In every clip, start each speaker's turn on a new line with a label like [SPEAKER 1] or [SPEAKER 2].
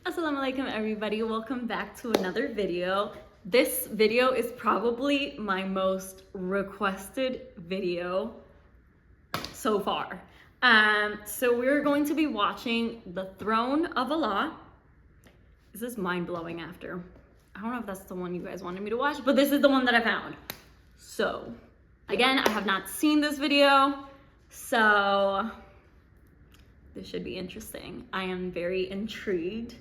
[SPEAKER 1] Assalamu alaikum everybody, welcome back to another video. This video is probably my most requested video so far. So we're going to be watching The Throne of Allah. This is mind-blowing after. I don't know if that's the one you guys wanted me to watch, but this is the one that I found. So, again, I have not seen this video, so this should be interesting. I am very intrigued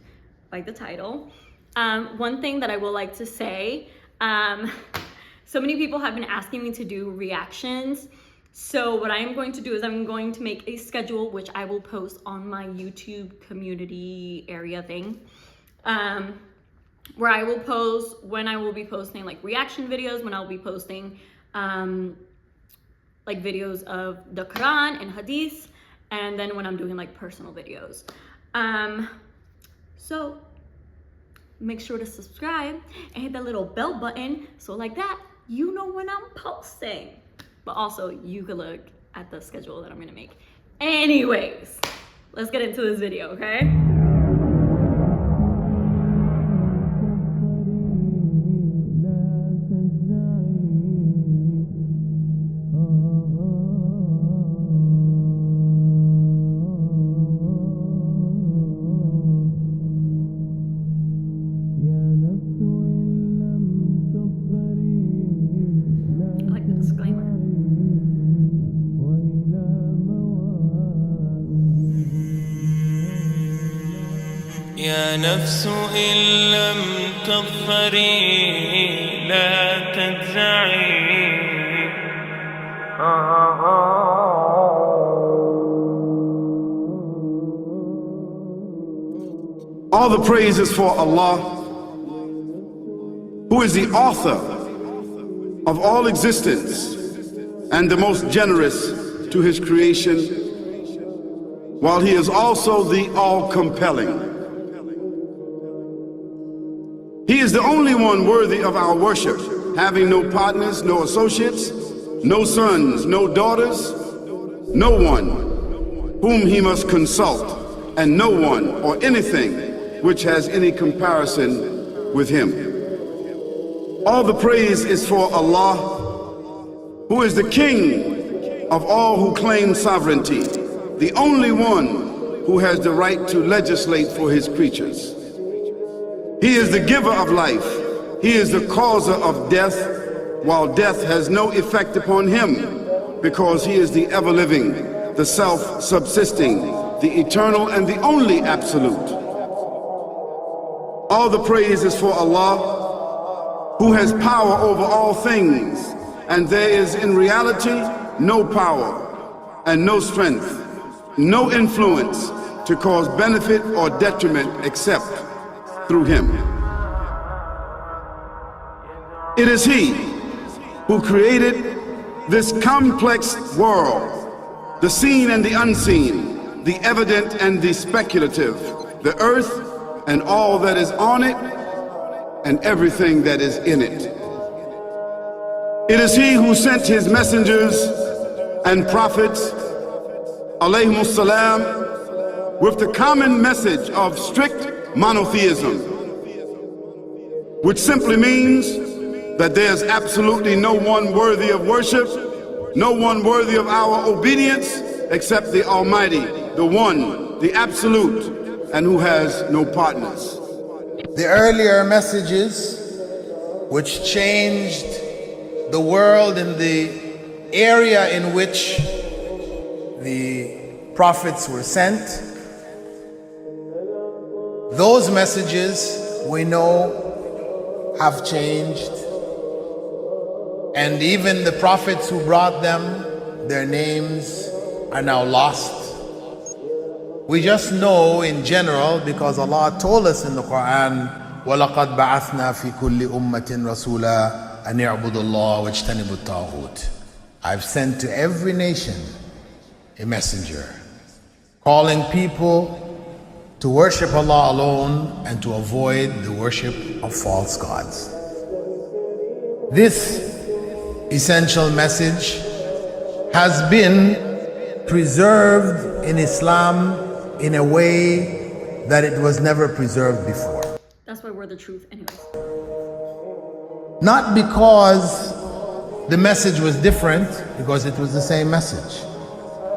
[SPEAKER 1] by the title. One thing that I will like to say, so many people have been asking me to do reactions. So what I am going to do is I'm going to make a schedule, which I will post on my YouTube community area thing, where I will post when I will be posting like reaction videos, when I'll be posting like videos of the Quran and Hadith, and then when I'm doing like personal videos. So make sure to subscribe and hit that little bell button, so like that you know when I'm posting. But also you can look at the schedule that I'm gonna make. Anyways, let's get into this video, okay?
[SPEAKER 2] يا نفس إن لم تظفري لا تجزعي.
[SPEAKER 3] All the praise is for Allah, who is the author of all existence and the most generous to his creation, while he is also the all-compelling. He is the only one worthy of our worship, having no partners, no associates, no sons, no daughters, no one whom he must consult, and no one or anything which has any comparison with him. All the praise is for Allah, who is the King of all who claim sovereignty, the only one who has the right to legislate for his creatures. He is the giver of life. He is the causer of death, while death has no effect upon him, because he is the ever-living, the self-subsisting, the eternal and the only absolute. All the praise is for Allah, who has power over all things, and there is in reality no power and no strength, no influence to cause benefit or detriment except through him. It is he who created this complex world, the seen and the unseen, the evident and the speculative, the earth and all that is on it and everything that is in it. It is he who sent his messengers and prophets, alayhimus salam, with the common message of strict monotheism, which simply means that there's absolutely no one worthy of worship, no one worthy of our obedience except the Almighty, the One, the Absolute, and who has no partners.
[SPEAKER 4] The earlier messages which changed the world in the area in which the prophets were sent, those messages we know have changed, and even the prophets who brought them, their names are now lost. We just know in general because Allah told us in the Quran, وَلَقَدْ بَعَثْنَا فِي كُلِّ أُمَّةٍ رَسُولًا أَنْ يَعْبُدُوا اللَّهَ وَاجْتَنِبُوا الطَّاغُوتَ. I've sent to every nation a messenger, calling people to worship Allah alone and to avoid the worship of false gods. This essential message has been preserved in Islam in a way that it was never preserved before.
[SPEAKER 1] That's why we're the truth anyways.
[SPEAKER 4] Not because the message was different, because it was the same message,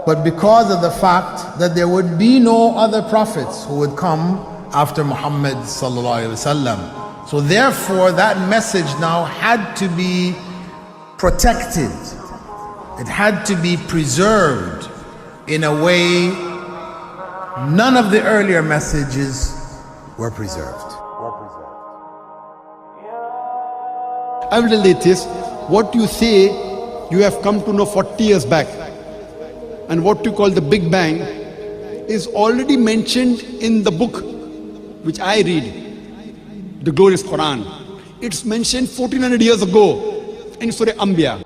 [SPEAKER 4] but because of the fact that there would be no other prophets who would come after Muhammad sallallahu alaihi wasallam. So therefore that message now had to be protected. It had to be preserved in a way none of the earlier messages were preserved.
[SPEAKER 5] I will tell you this, what you say you have come to know 40 years back, and what you call the Big Bang is already mentioned in the book which I read, the glorious Quran. It's mentioned 1400 years ago in Surah Anbiya.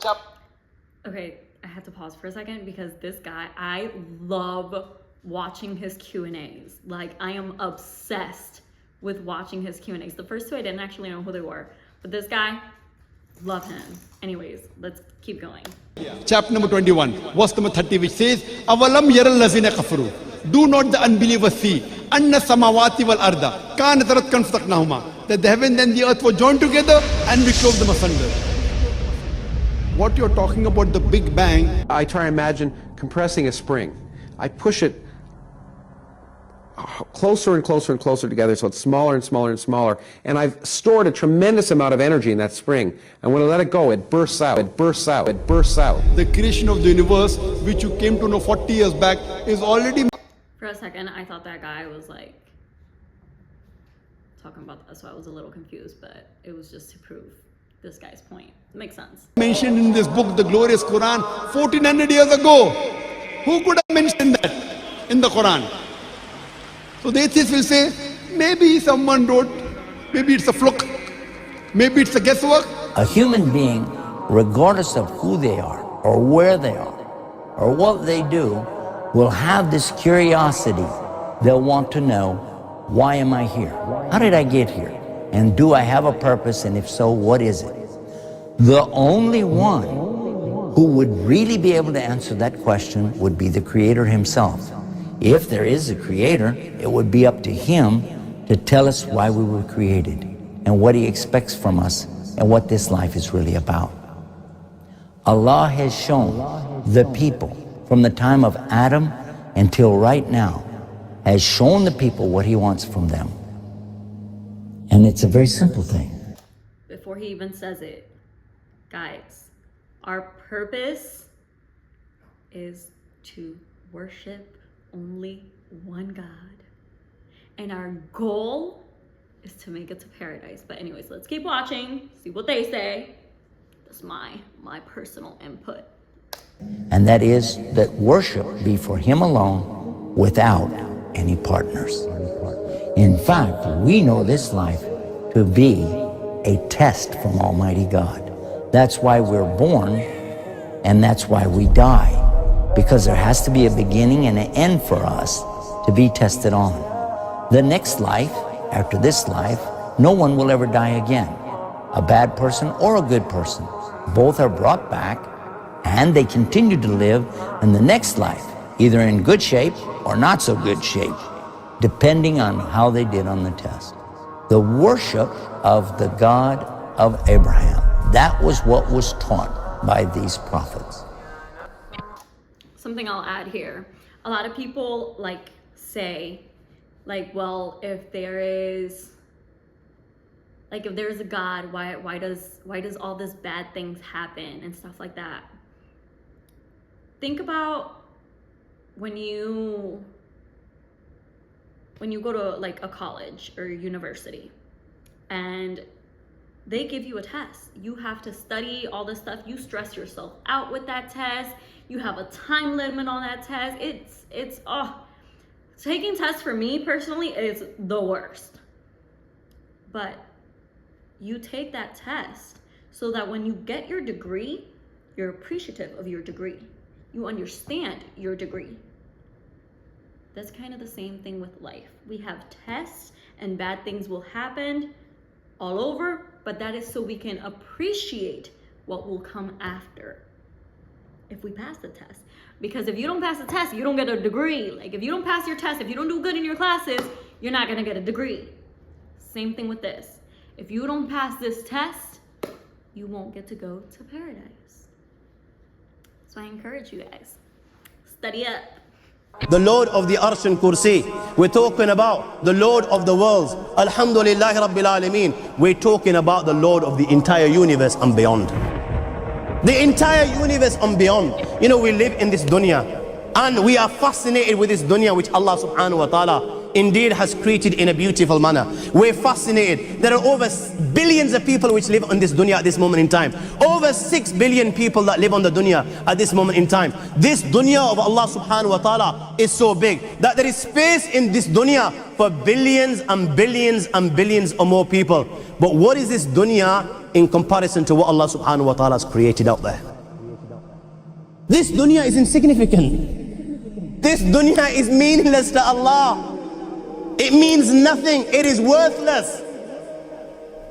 [SPEAKER 1] Okay, I had to pause for a second because this guy, I love watching his Q&As. Like, I am obsessed with watching his Q&As. The first two I didn't actually know who they were, but this guy, love him. Anyways, let's keep going.
[SPEAKER 5] Chapter number 21, verse number 30, which says, Avalam yaral lazina kafaru. Do not the unbelievers see anna samawati wal arda kanat ratkan fataqnahuma, that the heaven and the earth were joined together and we clove them asunder. What you're talking about, the Big Bang,
[SPEAKER 6] I try to imagine compressing a spring. I push it closer and closer and closer together so it's smaller and smaller and smaller, and I've stored a tremendous amount of energy in that spring, and when I let it go, it bursts out, it bursts out, it bursts out.
[SPEAKER 5] the creation of the universe, which you came to know 40 years back, is already
[SPEAKER 1] For a second, I thought that guy was like talking about that, so I was a little confused, but it was just to prove this guy's point. Makes sense.
[SPEAKER 5] mentioned in this book, the glorious Quran, 1400 years ago. Who could have mentioned that in the Quran? So the atheists will say, maybe someone wrote, maybe it's a fluke, maybe it's a guesswork.
[SPEAKER 7] A human being, regardless of who they are, or where they are, or what they do, will have this curiosity. They'll want to know, why am I here? How did I get here? And do I have a purpose? And if so, what is it? The only one who would really be able to answer that question would be the Creator himself. If there is a Creator, it would be up to Him to tell us why we were created and what He expects from us and what this life is really about. Allah has shown the people from the time of Adam until right now, has shown the people what He wants from them. And it's a very simple thing.
[SPEAKER 1] Before he even says it, guys, our purpose is to worship only one God. And our goal is to make it to paradise. But anyways, let's keep watching, see what they say. That's my personal input.
[SPEAKER 7] And that is that worship be for Him alone without any partners. In fact, we know this life to be a test from Almighty God. That's why we're born, and that's why we die. Because there has to be a beginning and an end for us to be tested on. The next life, after this life, no one will ever die again. A bad person or a good person. Both are brought back, and they continue to live in the next life, either in good shape or not so good shape, depending on how they did on the test. The worship of the God of Abraham, that was what was taught by these prophets.
[SPEAKER 1] Something I'll add here. A lot of people say, well, if there's a God, why does all this bad things happen and stuff like that? Think about when you go to a college or university and they give you a test. You have to study all this stuff. You stress yourself out with that test. You have a time limit on that test. Taking tests for me personally is the worst. But you take that test so that when you get your degree, you're appreciative of your degree. You understand your degree. That's kind of the same thing with life. We have tests and bad things will happen all over, but that is so we can appreciate what will come after if we pass the test. Because if you don't pass the test, you don't get a degree. If you don't pass your test, if you don't do good in your classes, you're not gonna get a degree. Same thing with this. If you don't pass this test, you won't get to go to paradise. So I encourage you guys, study up.
[SPEAKER 8] The Lord of the Arsh and Kursi. We're talking about the Lord of the worlds. Alhamdulillah Rabbil Alameen. We're talking about the Lord of the entire universe and beyond. The entire universe and beyond. You know, we live in this dunya and we are fascinated with this dunya which Allah subhanahu wa ta'ala indeed has created in a beautiful manner. We're fascinated. There are over billions of people which live on this dunya at this moment in time. Over 6 billion people that live on the dunya at this moment in time. This dunya of Allah subhanahu wa ta'ala is so big that there is space in this dunya for billions and billions and billions or more people. But what is this dunya in comparison to what Allah subhanahu wa ta'ala has created out there? This dunya is insignificant. This dunya is meaningless to Allah. It means nothing. It is worthless.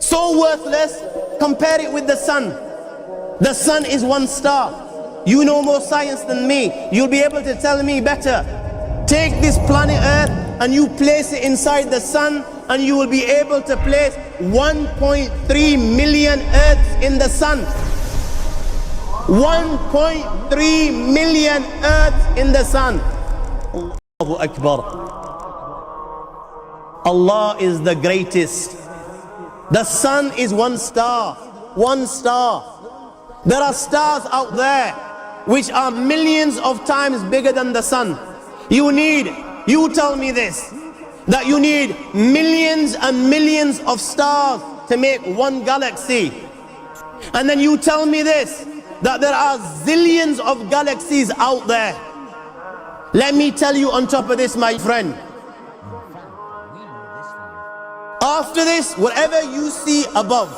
[SPEAKER 8] So worthless, compare it with the sun. The sun is one star. You know more science than me. You'll be able to tell me better. Take this planet Earth and you place it inside the sun, and you will be able to place 1.3 million Earths in the sun. 1.3 million Earths in the sun. Allahu Akbar. Allah is the greatest. The sun is one star. One star. There are stars out there which are millions of times bigger than the sun. You tell me this, that you need millions and millions of stars to make one galaxy. And then you tell me this, that there are zillions of galaxies out there. Let me tell you on top of this, my friend, after this, whatever you see above,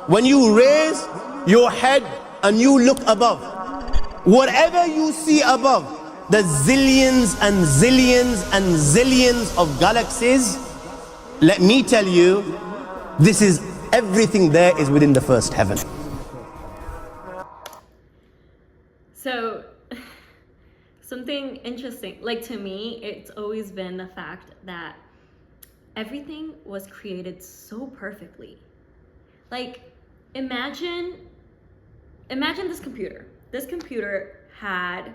[SPEAKER 8] when you raise your head and you look above, whatever you see above, the zillions and zillions and zillions of galaxies, let me tell you, this is everything there is within the first heaven.
[SPEAKER 1] So, something interesting, like to me, it's always been the fact that everything was created so perfectly. Like, imagine this computer. This computer had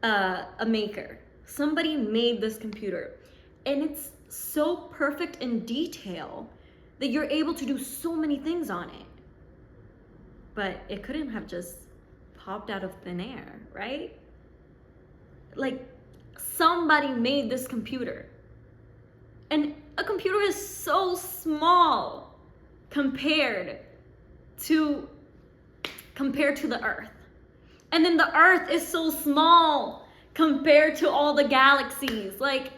[SPEAKER 1] a maker. Somebody made this computer, and it's so perfect in detail that you're able to do so many things on it. But it couldn't have just popped out of thin air, right? Like, somebody made this computer, and a computer is so small compared to the earth, and then the earth is so small compared to all the galaxies. Like,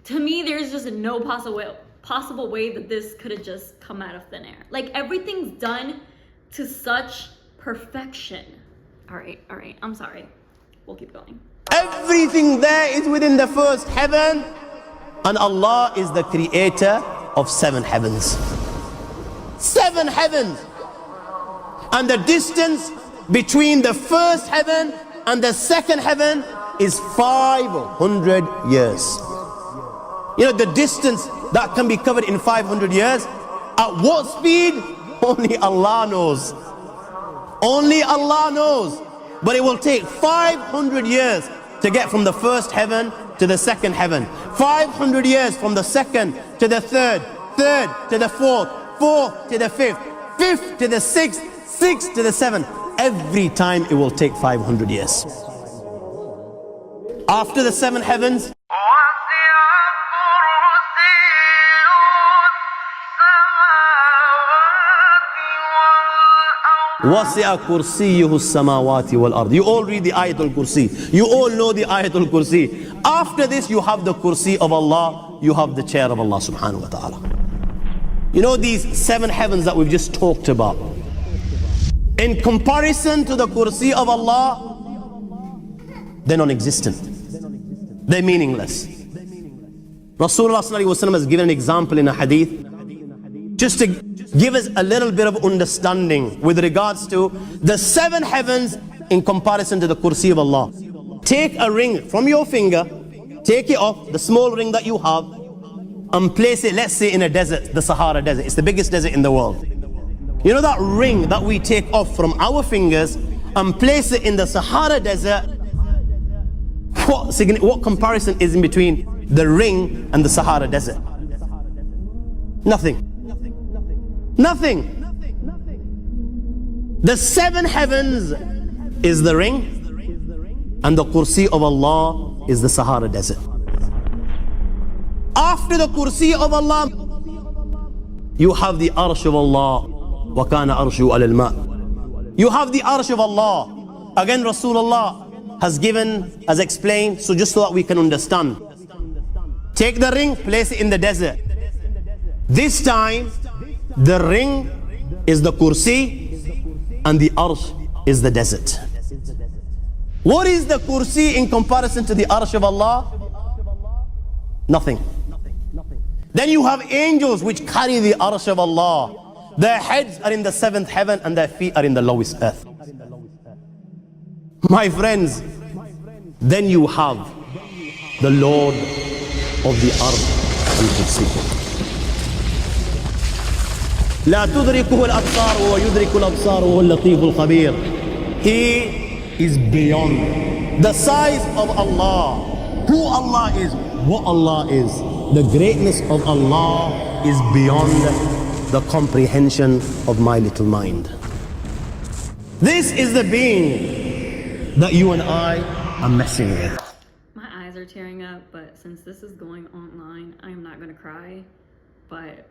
[SPEAKER 1] to me, there's just no possible way that this could have just come out of thin air. Like, everything's done to such perfection. All right, I'm sorry, we'll keep going.
[SPEAKER 8] Everything there is within the first heaven, and Allah is the creator of 7 heavens. 7 heavens. And the distance between the first heaven and the second heaven is 500 years. You know, the distance that can be covered in 500 years, at what speed? Only Allah knows. Only Allah knows. But it will take 500 years to get from the first heaven to the second heaven. 500 years from the second to the third, third to the fourth, fourth to the fifth, fifth to the sixth, sixth to the seventh. Every time it will take 500 years. After the 7 heavens, وَسِعَ كُرْسِيُّهُ السَّمَاوَاتِ وَالْأَرْضِ. You all read the Ayatul Kursi. You all know the Ayatul Kursi. After this, you have the Kursi of Allah. You have the chair of Allah subhanahu wa ta'ala. You know these 7 heavens that we've just talked about, in comparison to the Kursi of Allah, they're non-existent. They're meaningless. Rasulullah sallallahu alaihi wasallam has given an example in a hadith, just to give us a little bit of understanding with regards to the 7 heavens in comparison to the Kursi of Allah. take a ring from your finger, take it off, the small ring that you have, and place it, let's say, in a desert, the Sahara Desert. It's the biggest desert in the world. You know that ring that we take off from our fingers and place it in the Sahara Desert? What comparison is in between the ring and the Sahara Desert? Nothing. Nothing. The 7 heavens is the ring, and the Kursi of Allah is the Sahara Desert. After the Kursi of Allah, you have the Arsh of Allah. وَكَانَ أَرْشُهُ عَلَى الْمَاءِ. You have the Arsh of Allah. Again, Rasulullah has given, has explained, so just so that we can understand. Take the ring, place it in the desert. This time, the ring is the Kursi and the Arsh is the desert. What is the Kursi in comparison to the Arsh of Allah? Nothing. Then you have angels which carry the Arsh of Allah. Their heads are in the 7th heaven and their feet are in the lowest earth. My friends, then you have the Lord of the Arsh al-Kursi. لا تدركه الأبصار وهو يدرك الأبصار وهو اللطيف الخبير. He is beyond the size of Allah, who Allah is, what Allah is. The greatness of Allah is beyond the comprehension of my little mind. This is the being that you and I are messing with.
[SPEAKER 1] My eyes are tearing up, but since this is going online, I am not gonna cry, but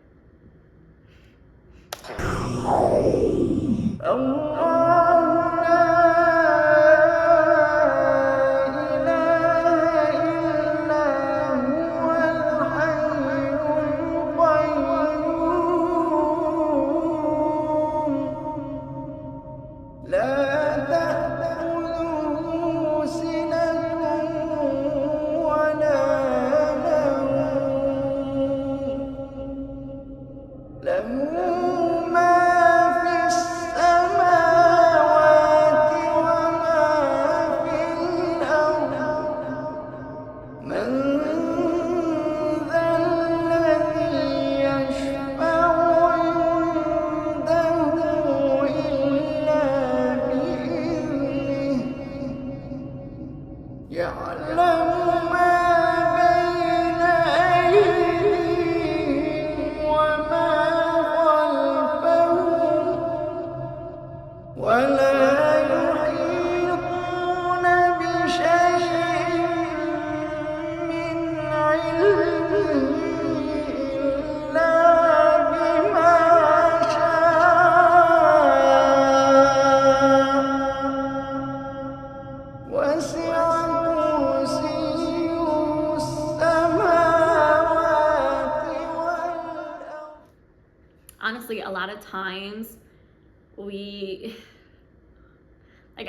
[SPEAKER 1] honestly, a lot of times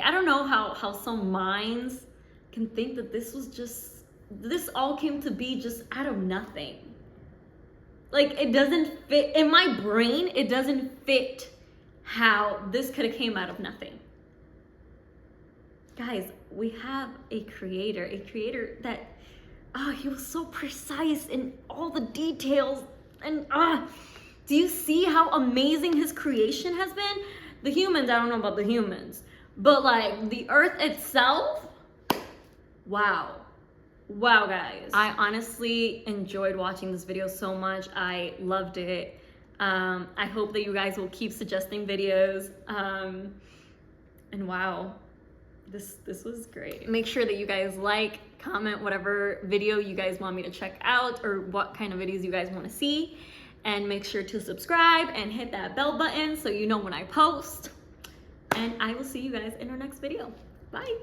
[SPEAKER 1] I don't know how some minds can think that this all came to be just out of nothing. Like, it doesn't fit in my brain. It doesn't fit how this could have came out of nothing. Guys, we have a creator that, he was so precise in all the details, and do you see how amazing his creation has been? The humans, I don't know about the humans, but like the earth itself, wow. Wow, guys. I honestly enjoyed watching this video so much. I loved it. I hope that you guys will keep suggesting videos. And wow, this was great. Make sure that you guys like, comment whatever video you guys want me to check out or what kind of videos you guys want to see. And make sure to subscribe and hit that bell button so you know when I post. And I will see you guys in our next video. Bye.